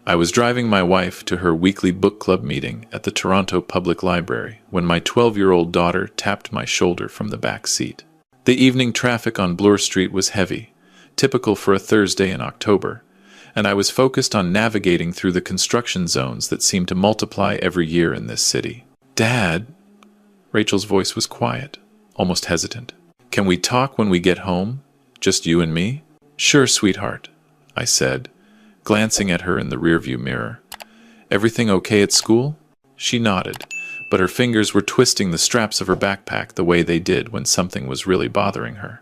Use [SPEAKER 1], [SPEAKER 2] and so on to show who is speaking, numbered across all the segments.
[SPEAKER 1] I was driving my wife to her weekly book club meeting at the Toronto Public Library when my 12-year-old daughter tapped my shoulder from the back seat. The evening traffic on Bloor Street was heavy, typical for a Thursday in October, and I was focused on navigating through the construction zones that seem to multiply every year in this city. "Dad," Rachel's voice was quiet, almost hesitant. "Can we talk when we get home? Just you and me?" "Sure, sweetheart," I said, glancing at her in the rearview mirror. "Everything okay at school?" She nodded, but her fingers were twisting the straps of her backpack the way they did when something was really bothering her.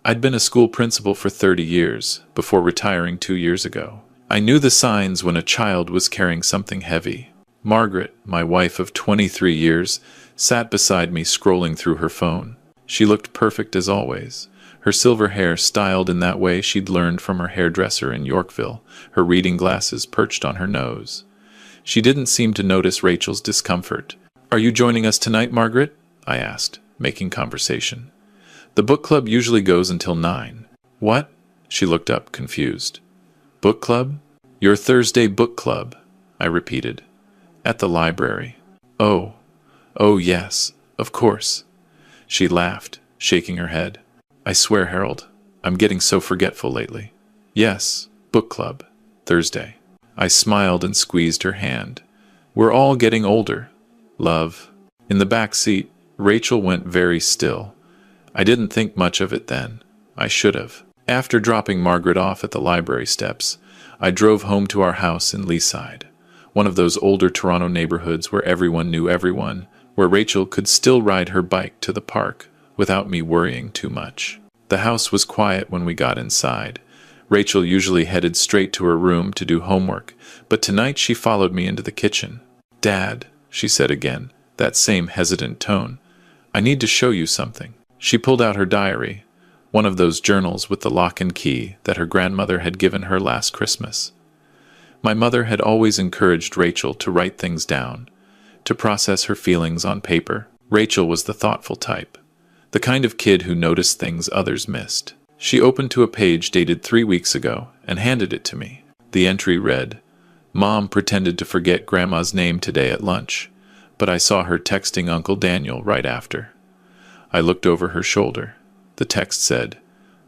[SPEAKER 1] I'd been a school principal for 30 years, before retiring 2 years ago. I knew the signs when a child was carrying something heavy. Margaret, my wife of 23 years, sat beside me scrolling through her phone. She looked perfect as always. Her silver hair styled in that way she'd learned from her hairdresser in Yorkville, her reading glasses perched on her nose. She didn't seem to notice Rachel's discomfort. "Are you joining us tonight, Margaret?" I asked, making conversation. "The book club usually goes until 9. "What?" She looked up, confused. "Book club?" "Your Thursday book club," I repeated. "At the library." Oh, yes, of course." She laughed, shaking her head. "I swear, Harold, I'm getting so forgetful lately." "Yes, book club, Thursday." I smiled and squeezed her hand. "We're all getting older, love." In the back seat, Rachel went very still. I didn't think much of it then. I should have. After dropping Margaret off at the library steps, I drove home to our house in Leaside, one of those older Toronto neighborhoods where everyone knew everyone, where Rachel could still ride her bike to the park without me worrying too much. The house was quiet when we got inside. Rachel usually headed straight to her room to do homework, but tonight she followed me into the kitchen. "Dad," she said again, that same hesitant tone, "I need to show you something." She pulled out her diary, one of those journals with the lock and key that her grandmother had given her last Christmas. My mother had always encouraged Rachel to write things down, to process her feelings on paper. Rachel was the thoughtful type, the kind of kid who noticed things others missed. She opened to a page dated 3 weeks ago and handed it to me. The entry read, "Mom pretended to forget Grandma's name today at lunch, but I saw her texting Uncle Daniel right after." I looked over her shoulder. The text said,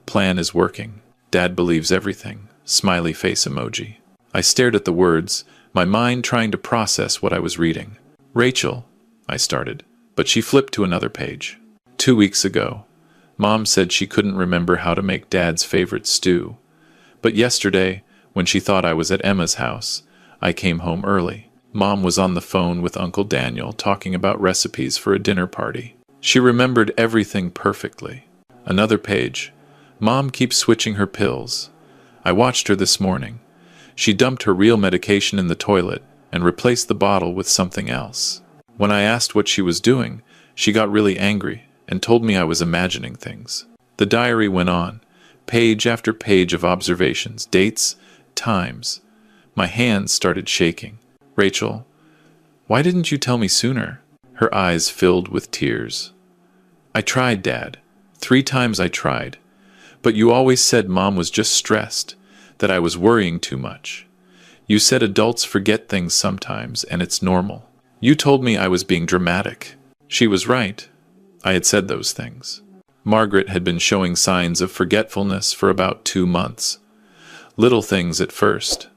[SPEAKER 1] "Plan is working. Dad believes everything." Smiley face emoji. I stared at the words, my mind trying to process what I was reading. "Rachel," I started, but she flipped to another page. 2 weeks ago, Mom said she couldn't remember how to make Dad's favorite stew. But yesterday, when she thought I was at Emma's house, I came home early. Mom was on the phone with Uncle Daniel talking about recipes for a dinner party. She remembered everything perfectly. Another page. Mom keeps switching her pills. I watched her this morning. She dumped her real medication in the toilet and replaced the bottle with something else. When I asked what she was doing, she got really angry and told me I was imagining things. The diary went on, page after page of observations, dates, times. My hands started shaking. "Rachel, why didn't you tell me sooner?" Her eyes filled with tears. "I tried, Dad. 3 times I tried. But you always said Mom was just stressed, that I was worrying too much. You said adults forget things sometimes, and it's normal. You told me I was being dramatic." She was right. I had said those things. Margaret had been showing signs of forgetfulness for about 2 months. Little things at first.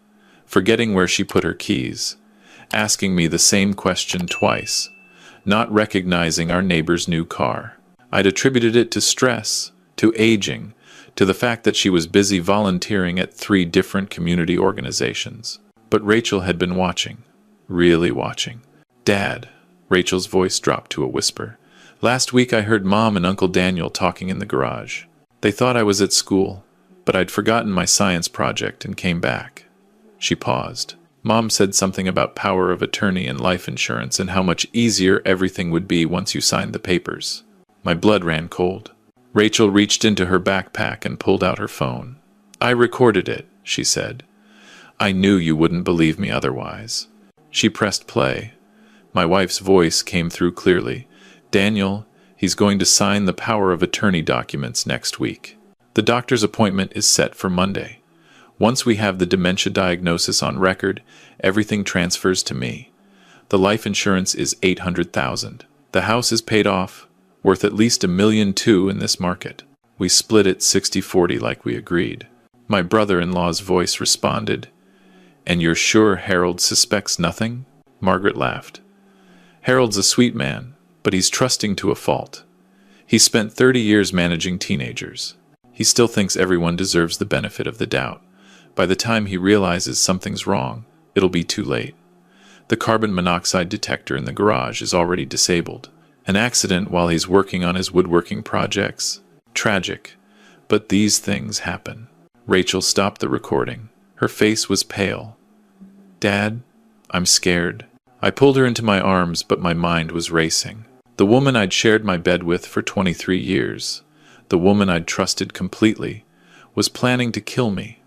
[SPEAKER 1] Forgetting where she put her keys. Asking me the same question twice. Not recognizing our neighbor's new car. I'd attributed it to stress, to aging, to the fact that she was busy volunteering at 3 different community organizations. But Rachel had been watching. Really watching. "Dad," Rachel's voice dropped to a whisper. "Last week I heard Mom and Uncle Daniel talking in the garage. They thought I was at school, but I'd forgotten my science project and came back." She paused. "Mom said something about power of attorney and life insurance and how much easier everything would be once you signed the papers." My blood ran cold. Rachel reached into her backpack and pulled out her phone. "I recorded it," she said. "I knew you wouldn't believe me otherwise." She pressed play. My wife's voice came through clearly. "Daniel, he's going to sign the power of attorney documents next week. The doctor's appointment is set for Monday. Once we have the dementia diagnosis on record, everything transfers to me. The life insurance is $800,000. The house is paid off, worth at least $1.2 million in this market. We split it 60-40 like we agreed. My brother-in-law's voice responded, "And you're sure Harold suspects nothing?" Margaret laughed. "Harold's a sweet man, but he's trusting to a fault. He spent 30 years managing teenagers. He still thinks everyone deserves the benefit of the doubt. By the time he realizes something's wrong, it'll be too late. The carbon monoxide detector in the garage is already disabled. An accident while he's working on his woodworking projects. Tragic, but these things happen." Rachel stopped the recording. Her face was pale. "Dad, I'm scared." I pulled her into my arms, but my mind was racing. The woman I'd shared my bed with for 23 years, the woman I'd trusted completely, was planning to kill me.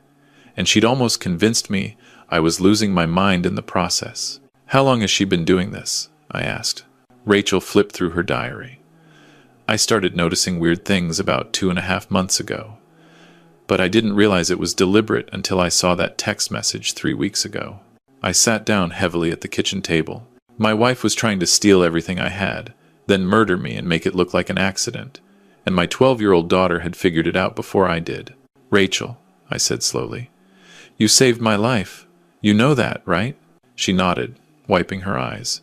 [SPEAKER 1] And she'd almost convinced me I was losing my mind in the process. "How long has she been doing this?" I asked. Rachel flipped through her diary. "I started noticing weird things about 2.5 months ago. But I didn't realize it was deliberate until I saw that text message 3 weeks ago." I sat down heavily at the kitchen table. My wife was trying to steal everything I had, then murder me and make it look like an accident. And my 12-year-old daughter had figured it out before I did. "Rachel," I said slowly, "you saved my life. You know that, right?" She nodded, wiping her eyes.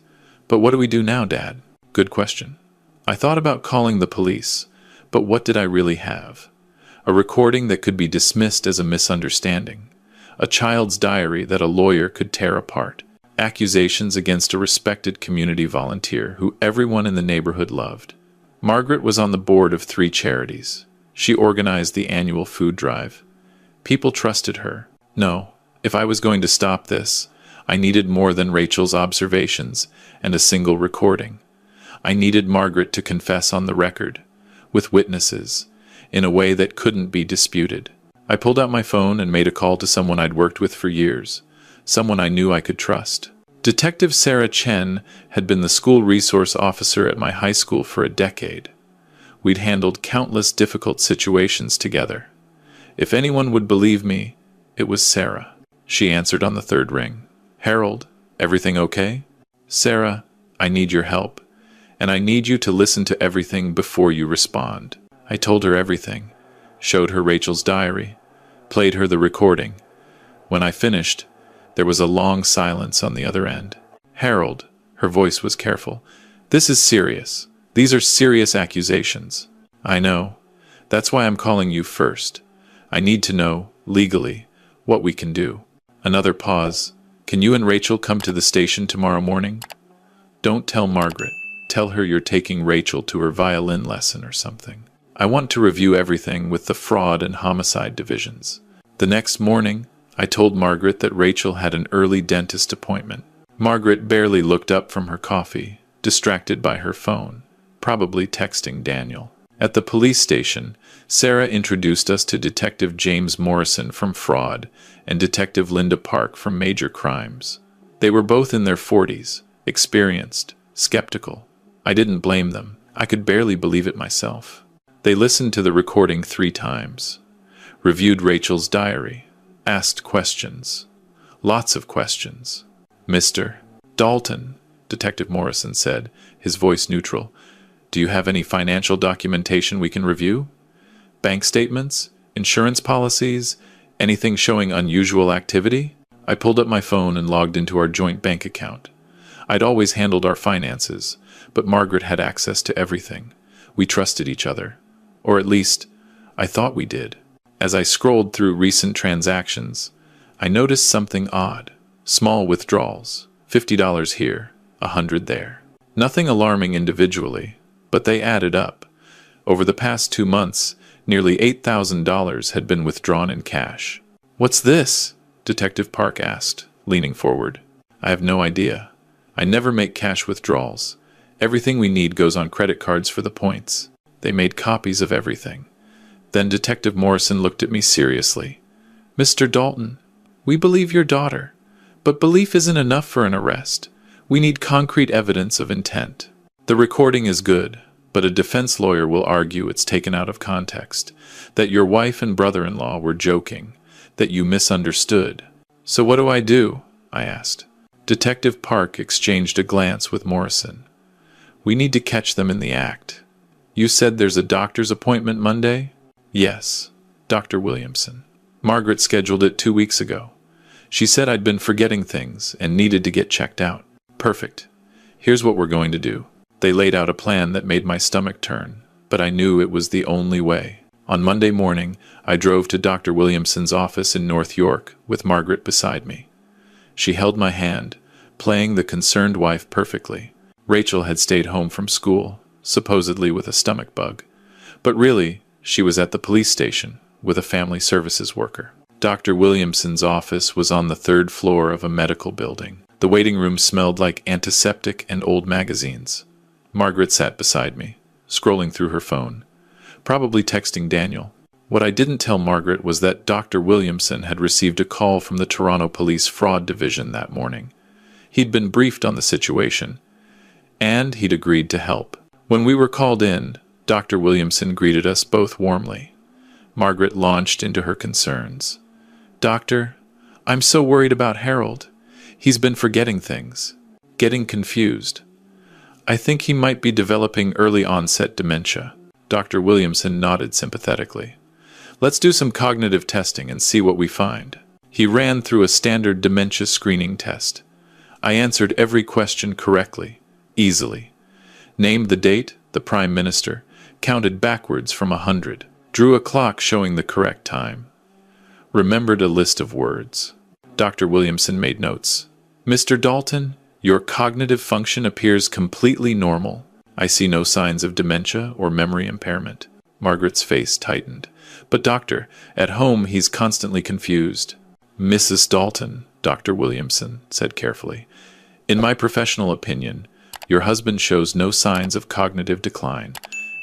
[SPEAKER 1] "But what do we do now, Dad?" "Good question." I thought about calling the police, but what did I really have? A recording that could be dismissed as a misunderstanding. A child's diary that a lawyer could tear apart. Accusations against a respected community volunteer who everyone in the neighborhood loved. Margaret was on the board of 3 charities. She organized the annual food drive. People trusted her. No, if I was going to stop this, I needed more than Rachel's observations and a single recording. I needed Margaret to confess on the record, with witnesses, in a way that couldn't be disputed. I pulled out my phone and made a call to someone I'd worked with for years, someone I knew I could trust. Detective Sarah Chen had been the school resource officer at my high school for a decade. We'd handled countless difficult situations together. If anyone would believe me, it was Sarah. She answered on the 3rd ring. "Harold, everything okay?" "Sarah, I need your help, and I need you to listen to everything before you respond." I told her everything, showed her Rachel's diary, played her the recording. When I finished, there was a long silence on the other end. "Harold," her voice was careful, "this is serious. These are serious accusations." "I know. That's why I'm calling you first. I need to know, legally, what we can do." Another pause. "Can you and Rachel come to the station tomorrow morning?" "Don't tell Margaret. Tell her you're taking Rachel to her violin lesson or something. I want to review everything with the fraud and homicide divisions." The next morning, I told Margaret that Rachel had an early dentist appointment. Margaret barely looked up from her coffee, distracted by her phone, probably texting Daniel. At the police station, Sarah introduced us to Detective James Morrison from Fraud and Detective Linda Park from Major Crimes. They were both in their 40s, experienced, skeptical. I didn't blame them. I could barely believe it myself. They listened to the recording 3 times, reviewed Rachel's diary, asked questions. Lots of questions. "Mr. Dalton," Detective Morrison said, his voice neutral, "do you have any financial documentation we can review? Bank statements? Insurance policies? Anything showing unusual activity?" I pulled up my phone and logged into our joint bank account. I'd always handled our finances, but Margaret had access to everything. We trusted each other. Or at least, I thought we did. As I scrolled through recent transactions, I noticed something odd. Small withdrawals, $50 here, $100 there. Nothing alarming individually, but they added up. Over the past 2 months, nearly $8,000 had been withdrawn in cash. "What's this?" Detective Park asked, leaning forward. "I have no idea. I never make cash withdrawals. Everything we need goes on credit cards for the points." They made copies of everything. Then Detective Morrison looked at me seriously. "Mr. Dalton, we believe your daughter, but belief isn't enough for an arrest. We need concrete evidence of intent. The recording is good, but a defense lawyer will argue it's taken out of context, that your wife and brother-in-law were joking, that you misunderstood. So what do I do? I asked. Detective Park exchanged a glance with Morrison. We need to catch them in the act. You said there's a doctor's appointment Monday? Yes, Dr. Williamson. Margaret scheduled it 2 weeks ago. She said I'd been forgetting things and needed to get checked out. Perfect. Here's what we're going to do. They laid out a plan that made my stomach turn, but I knew it was the only way. On Monday morning, I drove to Dr. Williamson's office in North York with Margaret beside me. She held my hand, playing the concerned wife perfectly. Rachel had stayed home from school, supposedly with a stomach bug. But really, she was at the police station with a family services worker. Dr. Williamson's office was on the 3rd floor of a medical building. The waiting room smelled like antiseptic and old magazines. Margaret sat beside me, scrolling through her phone, probably texting Daniel. What I didn't tell Margaret was that Dr. Williamson had received a call from the Toronto Police Fraud Division that morning. He'd been briefed on the situation, and he'd agreed to help. When we were called in, Dr. Williamson greeted us both warmly. Margaret launched into her concerns. Doctor, I'm so worried about Harold. He's been forgetting things, getting confused. I think he might be developing early-onset dementia. Dr. Williamson nodded sympathetically. Let's do some cognitive testing and see what we find. He ran through a standard dementia screening test. I answered every question correctly, easily. Named the date, the Prime Minister, counted backwards from 100, drew a clock showing the correct time. Remembered a list of words. Dr. Williamson made notes. Mr. Dalton, your cognitive function appears completely normal. I see no signs of dementia or memory impairment. Margaret's face tightened. But doctor, at home he's constantly confused. Mrs. Dalton, Dr. Williamson said carefully, in my professional opinion, your husband shows no signs of cognitive decline.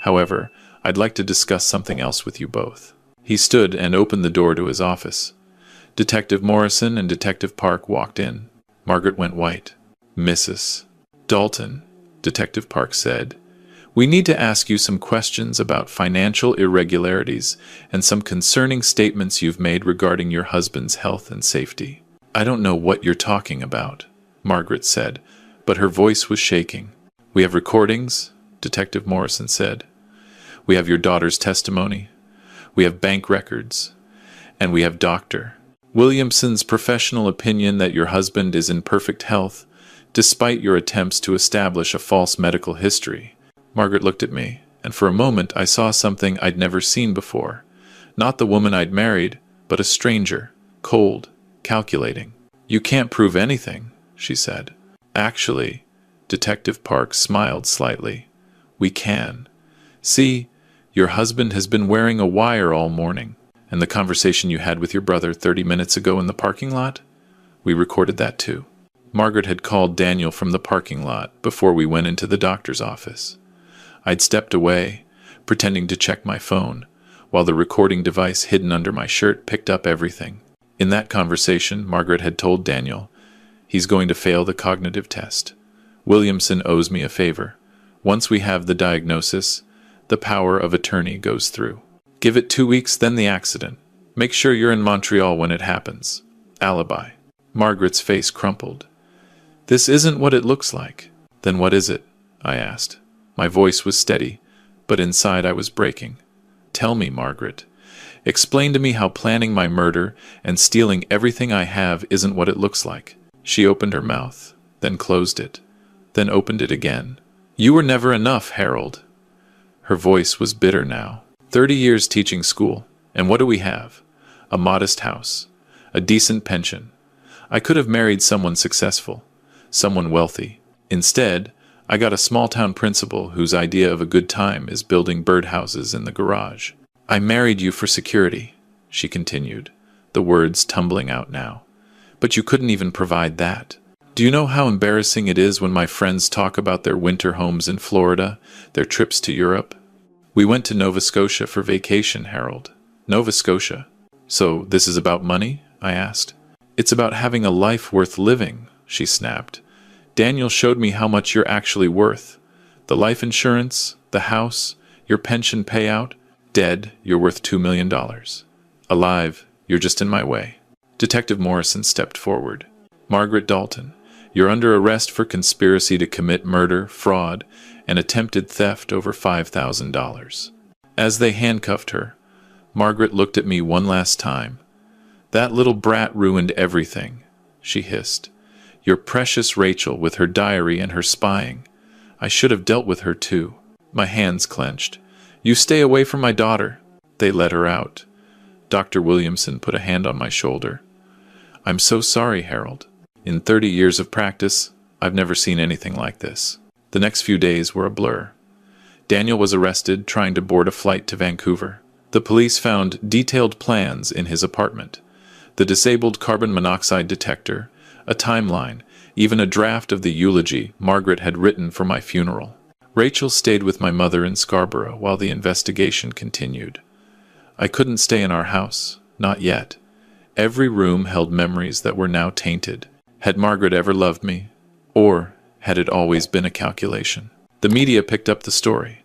[SPEAKER 1] However, I'd like to discuss something else with you both. He stood and opened the door to his office. Detective Morrison and Detective Park walked in. Margaret went white. Mrs. Dalton, Detective Park said, we need to ask you some questions about financial irregularities and some concerning statements you've made regarding your husband's health and safety. I don't know what you're talking about, Margaret said, but her voice was shaking. We have recordings, Detective Morrison said. We have your daughter's testimony. We have bank records. And we have Dr. Williamson's professional opinion that your husband is in perfect health, despite your attempts to establish a false medical history. Margaret looked at me, and for a moment I saw something I'd never seen before. Not the woman I'd married, but a stranger, cold, calculating. You can't prove anything, she said. Actually, Detective Park smiled slightly. We can. See, your husband has been wearing a wire all morning, and the conversation you had with your brother 30 minutes ago in the parking lot? We recorded that too. Margaret had called Daniel from the parking lot before we went into the doctor's office. I'd stepped away, pretending to check my phone, while the recording device hidden under my shirt picked up everything. In that conversation, Margaret had told Daniel, he's going to fail the cognitive test. Williamson owes me a favor. Once we have the diagnosis, the power of attorney goes through. Give it 2 weeks, then the accident. Make sure you're in Montreal when it happens. Alibi. Margaret's face crumpled. This isn't what it looks like. Then what is it? I asked. My voice was steady, but inside I was breaking. Tell me, Margaret. Explain to me how planning my murder and stealing everything I have isn't what it looks like. She opened her mouth, then closed it, then opened it again. You were never enough, Harold. Her voice was bitter now. 30 years teaching school, and what do we have? A modest house, a decent pension. I could have married someone successful, someone wealthy. Instead, I got a small-town principal whose idea of a good time is building birdhouses in the garage. I married you for security, she continued, the words tumbling out now. But you couldn't even provide that. Do you know how embarrassing it is when my friends talk about their winter homes in Florida, their trips to Europe? We went to Nova Scotia for vacation, Harold. Nova Scotia. So this is about money? I asked. It's about having a life worth living, she snapped. Daniel showed me how much you're actually worth. The life insurance, the house, your pension payout. Dead, you're worth $2 million. Alive, You're just in my way." Detective Morrison stepped forward. "Margaret Dalton, you're under arrest for conspiracy to commit murder, fraud, and attempted theft over $5,000. As they handcuffed her, Margaret looked at me one last time. "That little brat ruined everything," she hissed. "Your precious Rachel with her diary and her spying. I should have dealt with her too." My hands clenched. "You stay away from my daughter." They let her out. Dr. Williamson put a hand on my shoulder. "I'm so sorry, Harold. In 30 years of practice, I've never seen anything like this." The next few days were a blur. Daniel was arrested trying to board a flight to Vancouver. The police found detailed plans in his apartment, the disabled carbon monoxide detector, a timeline, even a draft of the eulogy Margaret had written for my funeral. Rachel stayed with my mother in Scarborough while the investigation continued. I couldn't stay in our house, not yet. Every room held memories that were now tainted. Had Margaret ever loved me? Or had it always been a calculation? The media picked up the story.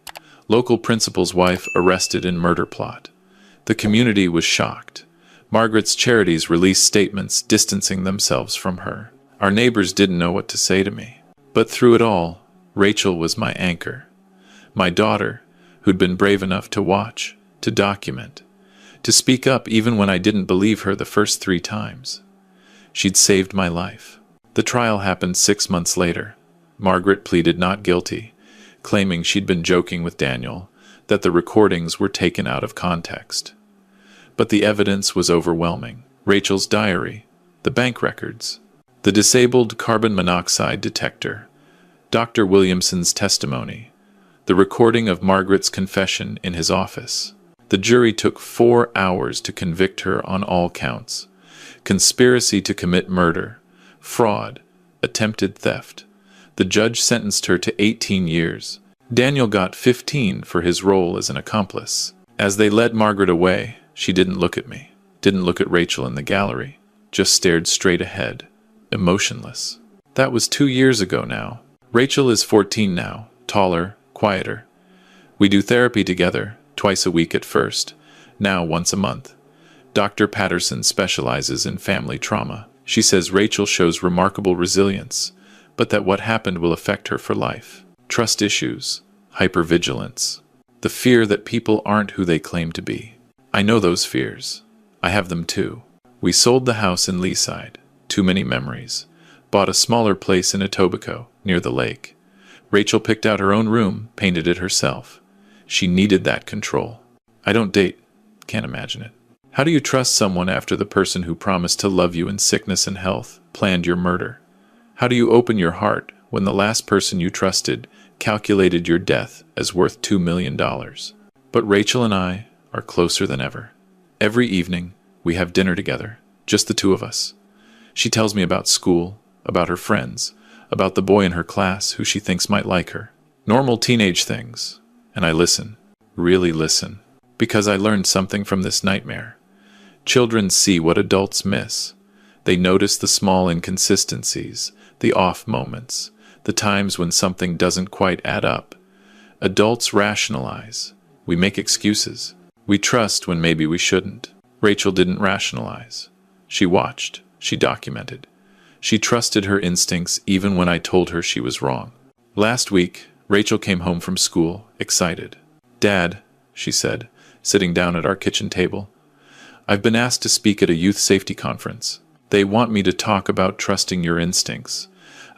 [SPEAKER 1] Local principal's wife arrested in murder plot. The community was shocked. Margaret's charities released statements distancing themselves from her. Our neighbors didn't know what to say to me. But through it all, Rachel was my anchor. My daughter, who'd been brave enough to watch, to document, to speak up even when I didn't believe her the first 3 times. She'd saved my life. The trial happened 6 months later. Margaret pleaded not guilty, claiming she'd been joking with Daniel, that the recordings were taken out of context. But the evidence was overwhelming. Rachel's diary, the bank records, the disabled carbon monoxide detector, Dr. Williamson's testimony, the recording of Margaret's confession in his office. The jury took 4 hours to convict her on all counts: conspiracy to commit murder, fraud, attempted theft. The judge sentenced her to 18 years. Daniel got 15 for his role as an accomplice. As they led Margaret away, she didn't look at me, didn't look at Rachel in the gallery, just stared straight ahead, emotionless. That was 2 years ago now. Rachel is 14 now, taller, quieter. We do therapy together, twice a week at first, now once a month. Dr. Patterson specializes in family trauma. She says Rachel shows remarkable resilience, but that what happened will affect her for life. Trust issues, hypervigilance, the fear that people aren't who they claim to be. I know those fears. I have them too. We sold the house in Leaside, too many memories, bought a smaller place in Etobicoke, near the lake. Rachel picked out her own room, painted it herself. She needed that control. I don't date, can't imagine it. How do you trust someone after the person who promised to love you in sickness and health planned your murder? How do you open your heart when the last person you trusted calculated your death as worth $2 million? But Rachel and I are closer than ever. Every evening, we have dinner together, just the two of us. She tells me about school, about her friends, about the boy in her class who she thinks might like her. Normal teenage things. And I listen, really listen, because I learned something from this nightmare. Children see what adults miss. They notice the small inconsistencies, the off moments, the times when something doesn't quite add up. Adults rationalize. We make excuses. We trust when maybe we shouldn't. Rachel didn't rationalize. She watched. She documented. She trusted her instincts even when I told her she was wrong. Last week, Rachel came home from school, excited. "Dad," she said, sitting down at our kitchen table, "I've been asked to speak at a youth safety conference. They want me to talk about trusting your instincts,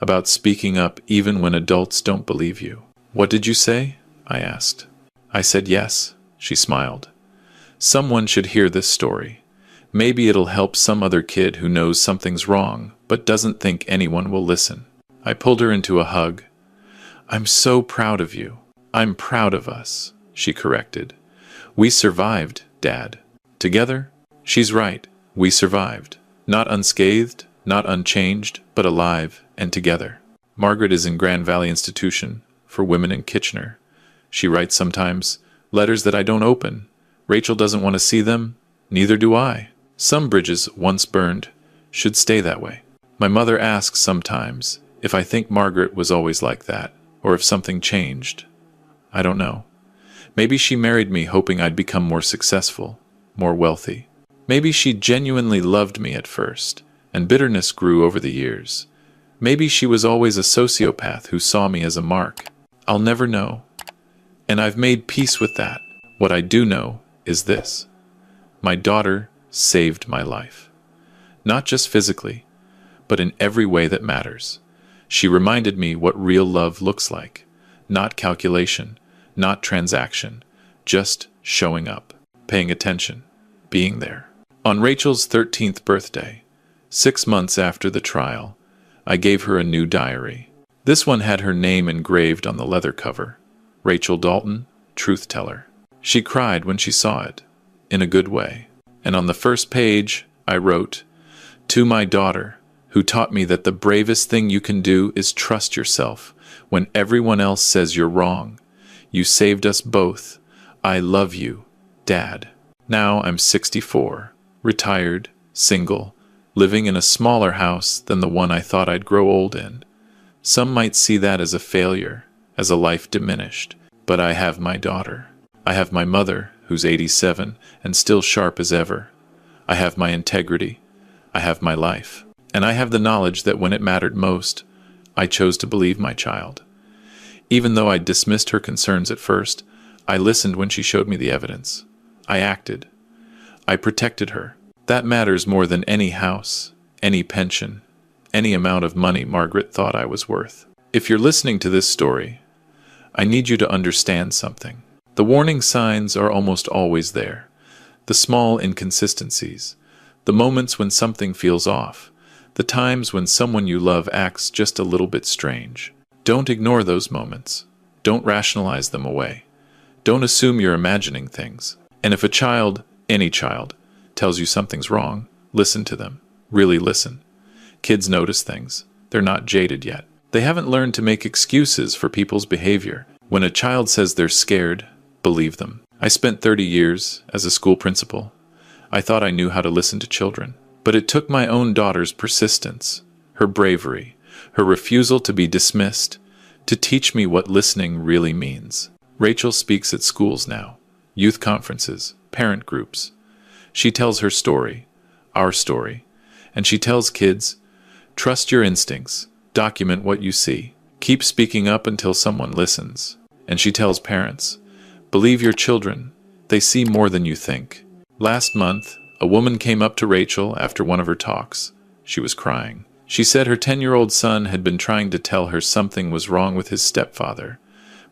[SPEAKER 1] about speaking up even when adults don't believe you." "What did you say?" I asked. "I said yes," she smiled. "Someone should hear this story. Maybe it'll help some other kid who knows something's wrong but doesn't think anyone will listen." I pulled her into a hug. "I'm so proud of you. I'm proud of us," she corrected. "We survived, Dad. Together?" She's right. We survived. Not unscathed, not unchanged, but alive and together. Margaret is in Grand Valley Institution for Women in Kitchener. She writes sometimes, letters that I don't open. Rachel doesn't want to see them, neither do I. Some bridges, once burned, should stay that way. My mother asks sometimes if I think Margaret was always like that, or if something changed. I don't know. Maybe she married me hoping I'd become more successful, more wealthy. Maybe she genuinely loved me at first, and bitterness grew over the years. Maybe she was always a sociopath who saw me as a mark. I'll never know. And I've made peace with that. What I do know is this. My daughter saved my life. Not just physically, but in every way that matters. She reminded me what real love looks like. Not calculation, not transaction, just showing up, paying attention, being there. On Rachel's 13th birthday, 6 months after the trial, I gave her a new diary. This one had her name engraved on the leather cover. Rachel Dalton, Truth Teller. She cried when she saw it, in a good way. And on the first page, I wrote, "To my daughter, who taught me that the bravest thing you can do is trust yourself when everyone else says you're wrong. You saved us both. I love you, Dad." Now I'm 64, retired, single, living in a smaller house than the one I thought I'd grow old in. Some might see that as a failure, as a life diminished, but I have my daughter. I have my mother, who's 87 and still sharp as ever. I have my integrity. I have my life. And I have the knowledge that when it mattered most, I chose to believe my child. Even though I dismissed her concerns at first, I listened when she showed me the evidence. I acted. I protected her. That matters more than any house, any pension, any amount of money Margaret thought I was worth. If you're listening to this story, I need you to understand something. The warning signs are almost always there. The small inconsistencies, the moments when something feels off, the times when someone you love acts just a little bit strange. Don't ignore those moments. Don't rationalize them away. Don't assume you're imagining things. And if a child, any child, tells you something's wrong, listen to them. Really listen. Kids notice things. They're not jaded yet. They haven't learned to make excuses for people's behavior. When a child says they're scared, believe them. I spent 30 years as a school principal. I thought I knew how to listen to children. But it took my own daughter's persistence, her bravery, her refusal to be dismissed, to teach me what listening really means. Rachel speaks at schools now, youth conferences, parent groups. She tells her story, our story, and she tells kids, trust your instincts, document what you see, keep speaking up until someone listens. And she tells parents, believe your children, they see more than you think. Last month, a woman came up to Rachel after one of her talks. She was crying. She said her 10-year-old son had been trying to tell her something was wrong with his stepfather,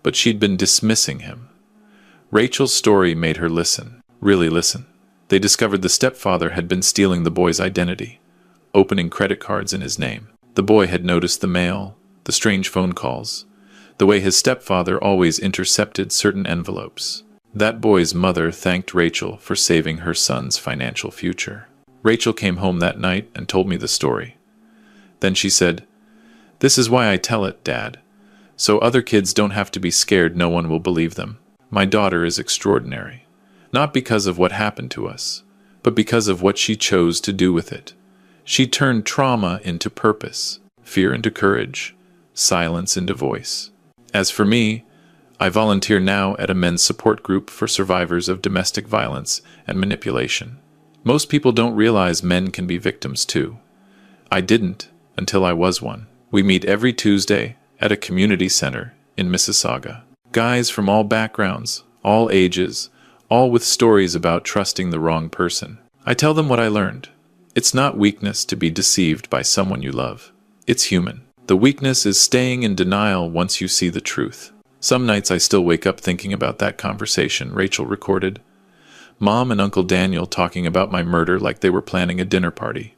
[SPEAKER 1] but she'd been dismissing him. Rachel's story made her listen, really listen. They discovered the stepfather had been stealing the boy's identity, opening credit cards in his name. The boy had noticed the mail, the strange phone calls, the way his stepfather always intercepted certain envelopes. That boy's mother thanked Rachel for saving her son's financial future. Rachel came home that night and told me the story. Then she said, "This is why I tell it, Dad, so other kids don't have to be scared no one will believe them. My daughter is extraordinary, not because of what happened to us, but because of what she chose to do with it. She turned trauma into purpose, fear into courage, silence into voice. As for me, I volunteer now at a men's support group for survivors of domestic violence and manipulation. Most people don't realize men can be victims too. I didn't until I was one. We meet every Tuesday at a community center in Mississauga. Guys from all backgrounds, all ages, all with stories about trusting the wrong person. I tell them what I learned. It's not weakness to be deceived by someone you love. It's human. The weakness is staying in denial once you see the truth. Some nights I still wake up thinking about that conversation Rachel recorded. Mom and Uncle Daniel talking about my murder like they were planning a dinner party.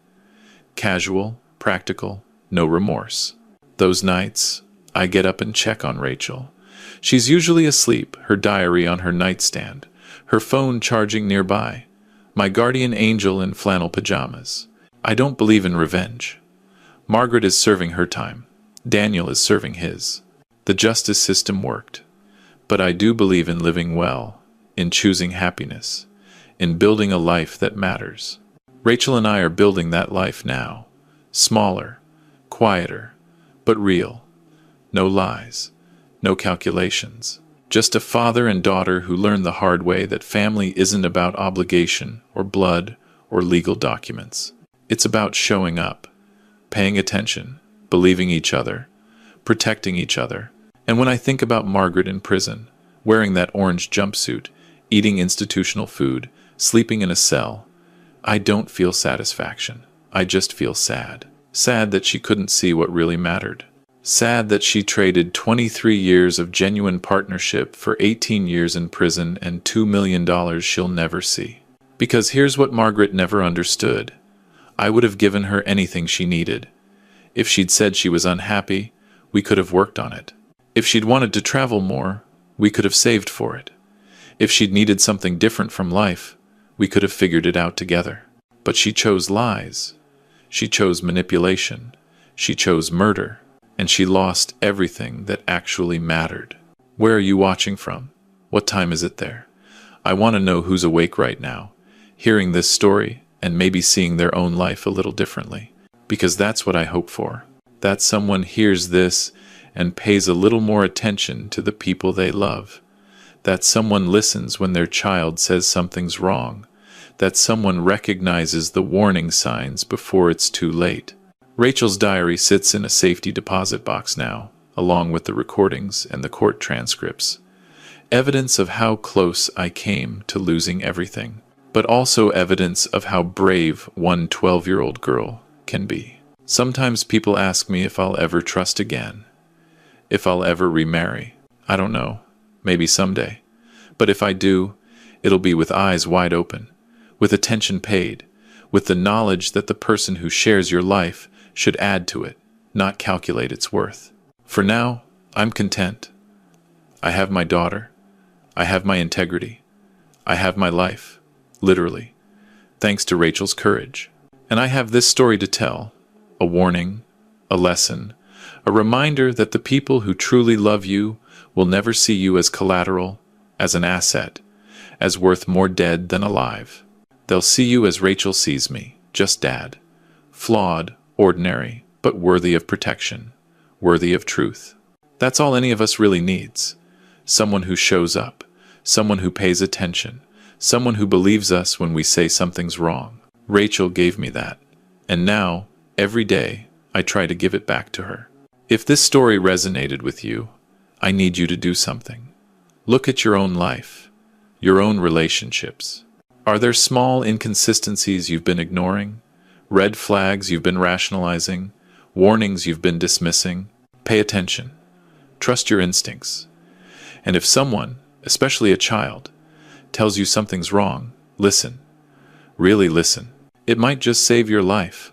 [SPEAKER 1] Casual, practical, no remorse. Those nights, I get up and check on Rachel. She's usually asleep, her diary on her nightstand, her phone charging nearby, my guardian angel in flannel pajamas. I don't believe in revenge. Margaret is serving her time. Daniel is serving his. The justice system worked. But I do believe in living well, in choosing happiness, in building a life that matters. Rachel and I are building that life now. Smaller, quieter, but real. No lies, no calculations. Just a father and daughter who learned the hard way that family isn't about obligation or blood or legal documents. It's about showing up, paying attention, believing each other, protecting each other. And when I think about Margaret in prison, wearing that orange jumpsuit, eating institutional food, sleeping in a cell, I don't feel satisfaction. I just feel sad. Sad that she couldn't see what really mattered. Sad that she traded 23 years of genuine partnership for 18 years in prison and $2 million she'll never see. Because here's what Margaret never understood. I would have given her anything she needed. If she'd said she was unhappy, we could have worked on it. If she'd wanted to travel more, we could have saved for it. If she'd needed something different from life, we could have figured it out together. But she chose lies. She chose manipulation. She chose murder. And she lost everything that actually mattered. Where are you watching from? What time is it there? I want to know who's awake right now, hearing this story and maybe seeing their own life a little differently. Because that's what I hope for. That someone hears this and pays a little more attention to the people they love. That someone listens when their child says something's wrong. That someone recognizes the warning signs before it's too late. Rachel's diary sits in a safety deposit box now, along with the recordings and the court transcripts. Evidence of how close I came to losing everything, but also evidence of how brave one 12-year-old girl can be. Sometimes people ask me if I'll ever trust again, if I'll ever remarry. I don't know, maybe someday. But if I do, it'll be with eyes wide open, with attention paid, with the knowledge that the person who shares your life should add to it, not calculate its worth. For now, I'm content. I have my daughter. I have my integrity. I have my life, literally, thanks to Rachel's courage. And I have this story to tell, a warning, a lesson, a reminder that the people who truly love you will never see you as collateral, as an asset, as worth more dead than alive. They'll see you as Rachel sees me, just Dad, flawed, ordinary, but worthy of protection, worthy of truth. That's all any of us really needs. Someone who shows up, someone who pays attention, someone who believes us when we say something's wrong. Rachel gave me that, and now, every day, I try to give it back to her. If this story resonated with you, I need you to do something. Look at your own life, your own relationships. Are there small inconsistencies you've been ignoring? Red flags you've been rationalizing, warnings you've been dismissing? Pay attention. Trust your instincts. And if someone, especially a child, tells you something's wrong, listen. Really listen. It might just save your life.